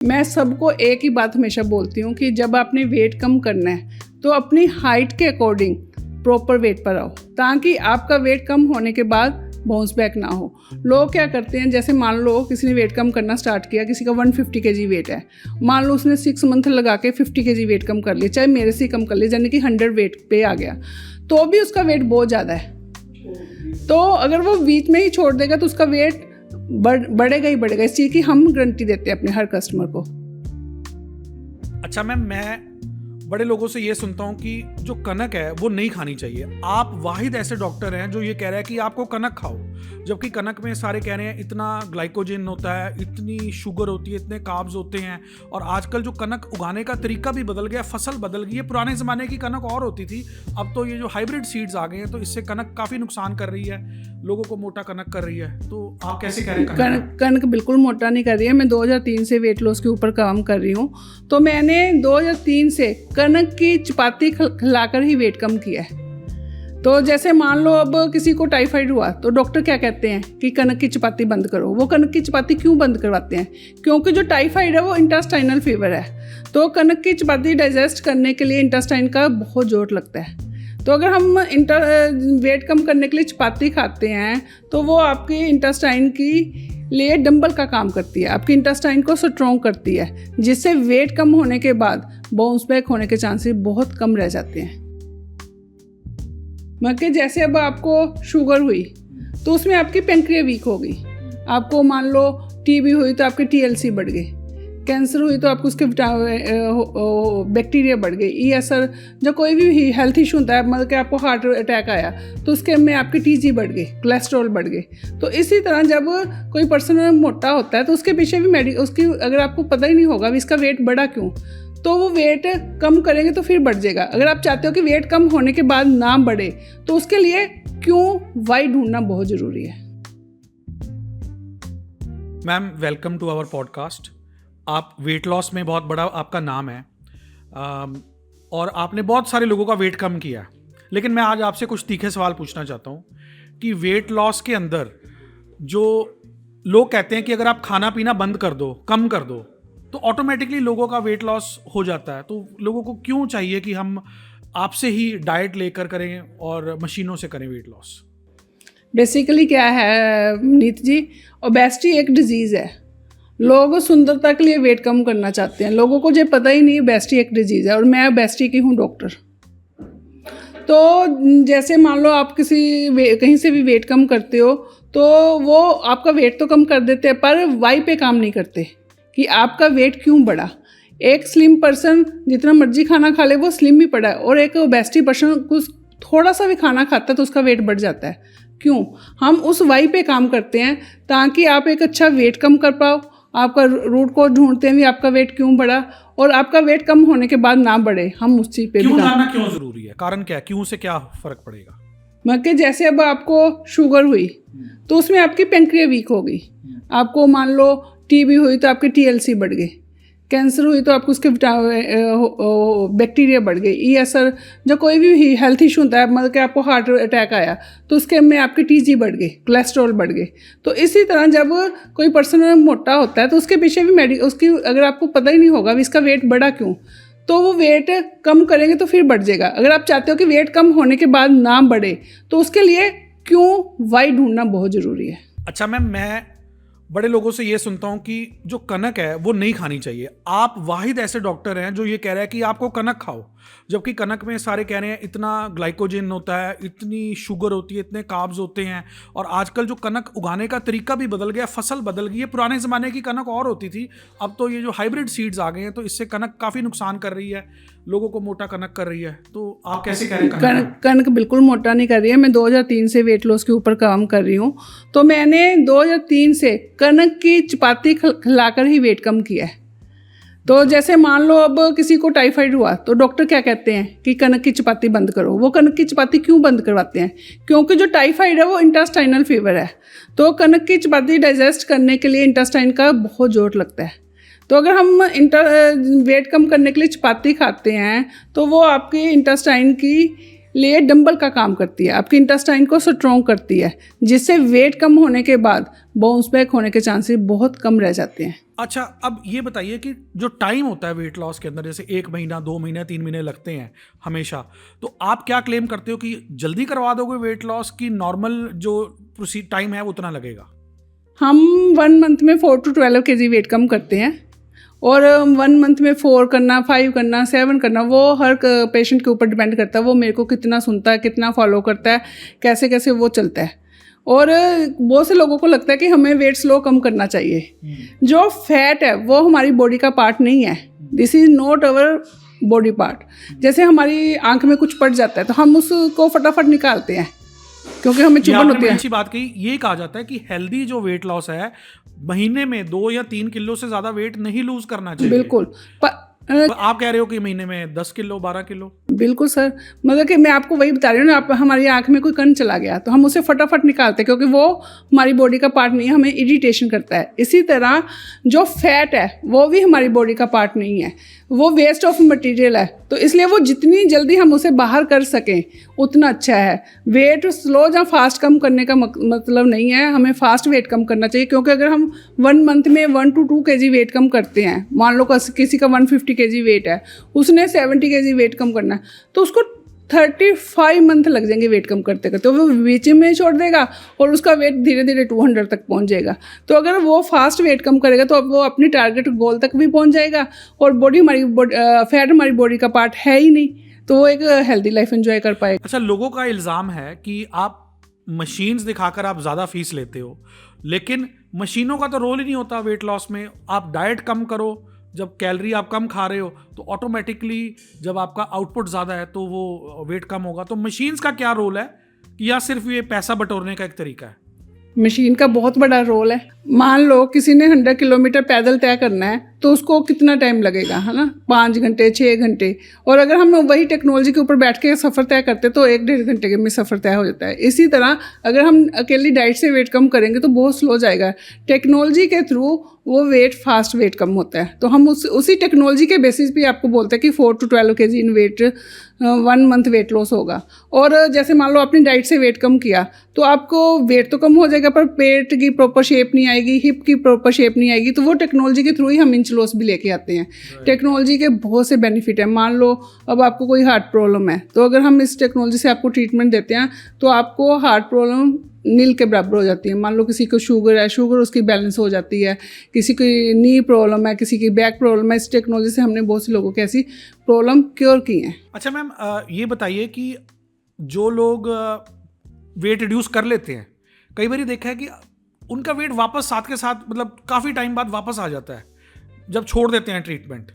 मैं सबको एक ही बात हमेशा बोलती हूँ कि जब आपने वेट कम करना है तो अपनी हाइट के अकॉर्डिंग प्रॉपर वेट पर आओ, ताकि आपका वेट कम होने के बाद बाउंस बैक ना हो। लोग क्या करते हैं, जैसे मान लो किसी ने वेट कम करना स्टार्ट किया, किसी का 150 kg वेट है, मान लो उसने 6 मंथ लगा के 50 kg वेट कम कर लिया, चाहे मेरे से ही कम कर लिया, यानी कि 100 वेट पे आ गया, तो भी उसका वेट बहुत ज़्यादा है। तो अगर वो बीच में ही छोड़ देगा तो उसका वेट बढ़ेगा ही बढ़ेगा। इस चीज़ की हम गारंटी देते हैं अपने हर कस्टमर को। अच्छा मैम, मैं बड़े लोगों से ये सुनता हूँ कि जो कनक है वो नहीं खानी चाहिए। आप वाहिद ऐसे डॉक्टर हैं जो ये कह रहे हैं कि आपको कनक खाओ, जबकि कनक में सारे कह रहे हैं इतना ग्लाइकोजन होता है, इतनी शुगर होती है, इतने कार्ब्स होते हैं। और आजकल जो कनक उगाने का तरीका भी बदल गया, फसल बदल गई है। पुराने ज़माने की कनक और होती थी, अब तो ये जो हाइब्रिड सीड्स आ गए हैं तो इससे कनक काफ़ी नुकसान कर रही है, लोगों को मोटा कनक कर रही है। तो आप कैसे कह रहे हैं? कनक बिल्कुल मोटा नहीं कर रही है। मैं 2003 से वेट लॉस के ऊपर काम कर रही हूँ, तो मैंने 2003 से कनक की चपाती खिलाकर ही वेट कम किया है। तो जैसे मान लो अब किसी को टाइफाइड हुआ तो डॉक्टर क्या कहते हैं कि कनक की चपाती बंद करो। वो कनक की चपाती क्यों बंद करवाते हैं? क्योंकि जो टाइफाइड है वो इंटेस्टाइनल फीवर है, तो कनक की चपाती डाइजेस्ट करने के लिए इंटेस्टाइन का बहुत जोर लगता है। तो अगर हम वेट कम करने के लिए चपाती खाते हैं तो वो आपके इंटेस्टाइन की लिए डंबल का काम करती है, आपकी इंटेस्टाइन को स्ट्रॉन्ग करती है, जिससे वेट कम होने के बाद बाउंस बैक होने के चांसेस बहुत कम रह जाते हैं। मतलब जैसे अब आपको शुगर हुई तो उसमें आपकी पेंक्रिया वीक हो गई, आपको मान लो टीबी हुई तो आपकी टीएलसी बढ़ गई, कैंसर हुई तो आपको उसके बैक्टीरिया बढ़ गई, ESR जो कोई भी हेल्थ इशू होता है, मतलब कि आपको हार्ट अटैक आया तो उसके में आपकी TG बढ़ गई, कोलेस्ट्रॉल बढ़ गई। तो इसी तरह जब कोई पर्सन मोटा होता है तो उसके पीछे भी उसकी अगर आपको पता ही नहीं होगा इसका वेट बढ़ा क्यों, तो वो वेट कम करेंगे तो फिर बढ़ जाएगा। अगर आप चाहते हो कि वेट कम होने के बाद ना बढ़े तो उसके लिए क्यों वाई ढूंढना बहुत ज़रूरी है। Ma'am, welcome to our podcast. आप वेट लॉस में बहुत बड़ा आपका नाम है, और आपने बहुत सारे लोगों का वेट कम किया। लेकिन मैं आज आपसे कुछ तीखे सवाल पूछना चाहता हूँ कि वेट लॉस के अंदर जो लोग कहते हैं कि अगर आप खाना पीना बंद कर दो, कम कर दो, तो ऑटोमेटिकली लोगों का वेट लॉस हो जाता है। तो लोगों को क्यों चाहिए कि हम आपसे ही डाइट लेकर करें और मशीनों से करें वेट लॉस? बेसिकली क्या है नीत जी, ओबेसिटी एक डिजीज़ है। लोग सुंदरता के लिए वेट कम करना चाहते हैं, लोगों को जो पता ही नहीं ओबेसिटी एक डिजीज़ है। और मैं ओबेसिटी की हूँ डॉक्टर। तो जैसे मान लो आप कहीं से भी वेट कम करते हो तो वो आपका वेट तो कम कर देते हैं, पर वाई पे काम नहीं करते कि आपका वेट क्यों बढ़ा। एक स्लिम पर्सन जितना मर्जी खाना खा ले वो स्लिम ही पड़ा है, और एक ओबेसिटी पर्सन कुछ थोड़ा सा भी खाना खाता है तो उसका वेट बढ़ जाता है। क्यों? हम उस वाई पे काम करते हैं ताकि आप एक अच्छा वेट कम कर पाओ। आपका रूट को ढूंढते हैं भी आपका वेट क्यों बढ़ा, और आपका वेट कम होने के बाद ना बढ़े, हम उस चीज़ पे क्यों जानना क्यों जरूरी है? कारण क्या है? क्यों से क्या फर्क पड़ेगा? मतलब जैसे अब आपको शुगर हुई तो उसमें आपकी पेंक्रिया वीक हो गई, आपको मान लो टीबी हुई तो आपकी TLC बढ़ गई, कैंसर हुई तो आपको उसके बैक्टीरिया बढ़ गई, ESR जो कोई भी हेल्थ इशू होता है, मतलब कि आपको हार्ट अटैक आया तो उसके में आपकी TG बढ़ गई, कोलेस्ट्रॉल बढ़ गई। तो इसी तरह जब कोई पर्सन मोटा होता है तो उसके पीछे भी उसकी अगर आपको पता ही नहीं होगा इसका वेट बढ़ा क्यों, तो वो वेट कम करेंगे तो फिर बढ़ जाएगा। अगर आप चाहते हो कि वेट कम होने के बाद ना बढ़े तो उसके लिए क्यों वाई ढूंढना बहुत ज़रूरी है। अच्छा मैम, मैं बड़े लोगों से ये सुनता हूँ कि जो कनक है वो नहीं खानी चाहिए। आप वाहिद ऐसे डॉक्टर हैं जो ये कह रहे हैं कि आपको कनक खाओ, जबकि कनक में सारे कह रहे हैं इतना ग्लाइकोजन होता है, इतनी शुगर होती है, इतने कार्ब्स होते हैं। और आजकल जो कनक उगाने का तरीका भी बदल गया, फसल बदल गई है। पुराने ज़माने की कनक और होती थी, अब तो ये जो हाइब्रिड सीड्स आ गए हैं तो इससे कनक काफ़ी नुकसान कर रही है, लोगों को मोटा कनक कर रही है। तो आप कैसे कह रहे हैं? कनक बिल्कुल मोटा नहीं कर रही है। मैं 2003 से वेट लॉस के ऊपर काम कर रही हूँ, तो मैंने 2003 से कनक की चपाती खिलाकर ही वेट कम किया है। तो जैसे मान लो अब किसी को टाइफाइड हुआ तो डॉक्टर क्या कहते हैं कि कनक की चपाती बंद करो। वो कनक की चपाती क्यों बंद करवाते हैं? क्योंकि जो टाइफाइड है वो इंटेस्टाइनल फीवर है, तो कनक की चपाती डाइजेस्ट करने के लिए इंटेस्टाइन का बहुत जोर लगता है। तो अगर हम वेट कम करने के लिए चपाती खाते हैं तो वो आपके इंटेस्टाइन की लिए डंबल का काम करती है, आपके इंटेस्टाइन को स्ट्रॉन्ग करती है, जिससे वेट कम होने के बाद बाउंस बैक होने के चांसेस बहुत कम रह जाते हैं। अच्छा, अब ये बताइए कि जो टाइम होता है वेट लॉस के अंदर, जैसे 1 महीना, 2 महीने, 3 महीने लगते हैं हमेशा, तो आप क्या क्लेम करते हो कि जल्दी करवा दोगे वेट लॉस की नॉर्मल जो टाइम है वो उतना लगेगा? हम 1 मंथ में 4 to 12 kg वेट कम करते हैं, और 1 मंथ में 4 करना, 5 करना, 7 करना, वो हर पेशेंट के ऊपर डिपेंड करता है, वो मेरे को कितना सुनता है, कितना फॉलो करता है, कैसे कैसे वो चलता है। और बहुत से लोगों को लगता है कि हमें वेट स्लो कम करना चाहिए। जो फैट है वो हमारी बॉडी का पार्ट नहीं है, this is not our body part. जैसे हमारी आंख में कुछ पड़ जाता है तो हम उसको फटाफट निकालते हैं क्योंकि हमें चुभन होती है। अच्छी बात कही, ये कहा जाता है कि हेल्दी जो वेट लॉस है, महीने में 2 या 3 किलो से ज्यादा वेट नहीं लूज करना चाहिए। बिल्कुल। तो आप कह रहे हो कि महीने में 10 किलो, 12 किलो? बिल्कुल सर, मतलब कि मैं आपको वही बता रही हूँ ना, आप हमारी आंख में कोई कण चला गया तो हम उसे फटाफट निकालते हैं क्योंकि वो हमारी बॉडी का पार्ट नहीं है, हमें इरिटेशन करता है। इसी तरह जो फैट है वो भी हमारी बॉडी का पार्ट नहीं है, वो वेस्ट ऑफ मटेरियल है, तो इसलिए वो जितनी जल्दी हम उसे बाहर कर सकें उतना अच्छा है। वेट स्लो या फास्ट कम करने का मतलब नहीं है, हमें फास्ट वेट कम करना चाहिए, क्योंकि अगर हम 1 मंथ में 1 to 2 kg वेट कम करते हैं, मान लो किसी का 150 kg वेट है, उसने 70 kg वेट कम करना है, तो उसको 35 मंथ लग जाएंगे वेट कम करते करते, वो बीच में छोड़ देगा और उसका वेट धीरे धीरे 200 तक पहुंच जाएगा। तो अगर वो फास्ट वेट कम करेगा तो अब वो अपनी टारगेट गोल तक भी पहुंच जाएगा, और फैट हमारी बॉडी का पार्ट है ही नहीं, तो वो एक हेल्दी लाइफ एंजॉय कर पाएगा। अच्छा, लोगों का इल्ज़ाम है कि आप मशीन्स दिखाकर आप ज़्यादा फीस लेते हो, लेकिन मशीनों का तो रोल ही नहीं होता वेट लॉस में। आप डाइट कम करो, जब कैलोरी आप कम खा रहे हो तो ऑटोमेटिकली जब आपका आउटपुट ज़्यादा है तो वो वेट कम होगा। तो मशीन्स का क्या रोल है, या सिर्फ ये पैसा बटोरने का एक तरीका है? मशीन का बहुत बड़ा रोल है। मान लो किसी ने 100 किलोमीटर पैदल तय करना है तो उसको कितना टाइम लगेगा, है ना, 5 घंटे 6 घंटे, और अगर हम वही टेक्नोलॉजी के ऊपर बैठ के सफ़र तय करते तो 1-1.5 घंटे में सफ़र तय हो जाता है। इसी तरह अगर हम अकेली डाइट से वेट कम करेंगे तो बहुत स्लो जाएगा, टेक्नोलॉजी के थ्रू वो फास्ट वेट कम होता है। तो हम उसी टेक्नोलॉजी के बेसिस पे आपको बोलते हैं कि 4 to 12 kg in weight 1 month weight loss होगा। और जैसे मान लो अपनी डाइट से वेट कम किया तो आपको वेट तो कम हो जाएगा, पर पेट की प्रॉपर शेप नहीं आएगी, हिप की प्रॉपर शेप नहीं आएगी, तो वो टेक्नोलॉजी के थ्रू ही हम इंच लॉस भी लेके आते हैं। टेक्नोलॉजी के बहुत से बेनिफिट है। मान लो अब आपको कोई हार्ट प्रॉब्लम है, तो अगर हम इस टेक्नोलॉजी से आपको ट्रीटमेंट देते हैं तो आपको हार्ट प्रॉब्लम नील के बराबर हो जाती है। मान लो किसी को शुगर है, शुगर उसकी बैलेंस हो जाती है, किसी की नी प्रॉब्लम है, किसी की बैक प्रॉब्लम है, इस टेक्नोलॉजी से हमने बहुत से लोगों की ऐसी प्रॉब्लम क्योर की हैं। अच्छा मैम, ये बताइए कि जो लोग वेट रिड्यूस कर लेते हैं, कई बार देखा है कि उनका वेट वापस साथ के साथ, मतलब काफ़ी टाइम बाद वापस आ जाता है जब छोड़ देते हैं ट्रीटमेंट।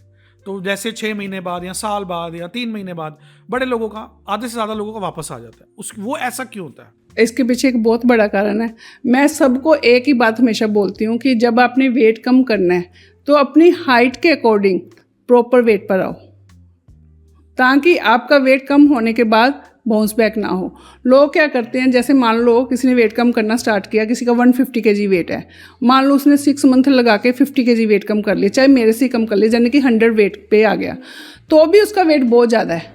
तो जैसे 6 महीने बाद या साल बाद या 3 महीने बाद बड़े लोगों का, आधे से ज़्यादा लोगों का वापस आ जाता है। वो ऐसा क्यों होता है? इसके पीछे एक बहुत बड़ा कारण है। मैं सबको एक ही बात हमेशा बोलती हूँ कि जब आपने वेट कम करना है तो अपनी हाइट के अकॉर्डिंग प्रॉपर वेट पर आओ, ताकि आपका वेट कम होने के बाद बाउंस बैक ना हो। लोग क्या करते हैं, जैसे मान लो किसी ने वेट कम करना स्टार्ट किया, किसी का 150 kg वेट है, मान लो उसने 6 मंथ लगा के 50 kg वेट कम कर लिया, चाहे मेरे से कम कर लिया, यानी कि 100 वेट पे आ गया, तो भी उसका वेट बहुत ज़्यादा है।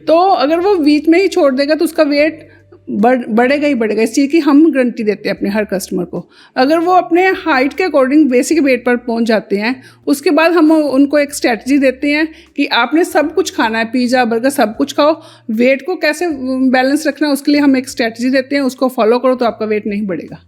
तो अगर वो बीच में ही छोड़ देगा तो उसका वेट बढ़ेगा ही बढ़ेगा। इस चीज़ की हम गारंटी देते हैं अपने हर कस्टमर को। अगर वो अपने हाइट के अकॉर्डिंग बेसिक वेट पर पहुंच जाते हैं, उसके बाद हम उनको एक स्ट्रेटजी देते हैं कि आपने सब कुछ खाना है, पिज़्ज़ा बर्गर सब कुछ खाओ, वेट को कैसे बैलेंस रखना है उसके लिए हम एक स्ट्रेटजी देते हैं, उसको फॉलो करो तो आपका वेट नहीं बढ़ेगा।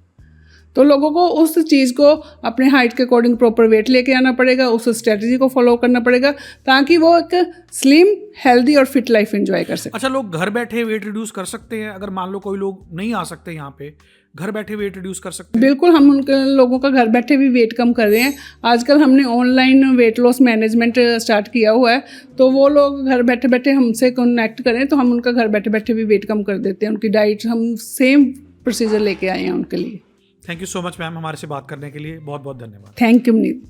तो लोगों को उस चीज़ को अपने हाइट के अकॉर्डिंग प्रॉपर वेट लेके आना पड़ेगा, उस स्ट्रेटजी को फॉलो करना पड़ेगा, ताकि वो एक स्लिम, हेल्दी और फिट लाइफ एंजॉय कर सके। अच्छा, लोग घर बैठे वेट रिड्यूस कर सकते हैं? अगर मान लो कोई लोग नहीं आ सकते यहाँ पे, घर बैठे वेट रिड्यूस कर सकते हैं? बिल्कुल, हम उनके लोगों का घर बैठे भी वेट कम कर रहे हैं। आजकल हमने online weight loss management start किया हुआ है, तो वो लोग घर बैठे बैठे हमसे कनेक्ट करें तो हम उनका घर बैठे बैठे भी वेट कम कर देते हैं। उनकी डाइट हम सेम प्रोसीजर लेके आए हैं उनके लिए। Thank you so much ma'am, हमारे से बात करने के लिए बहुत बहुत धन्यवाद। थैंक यू नीत।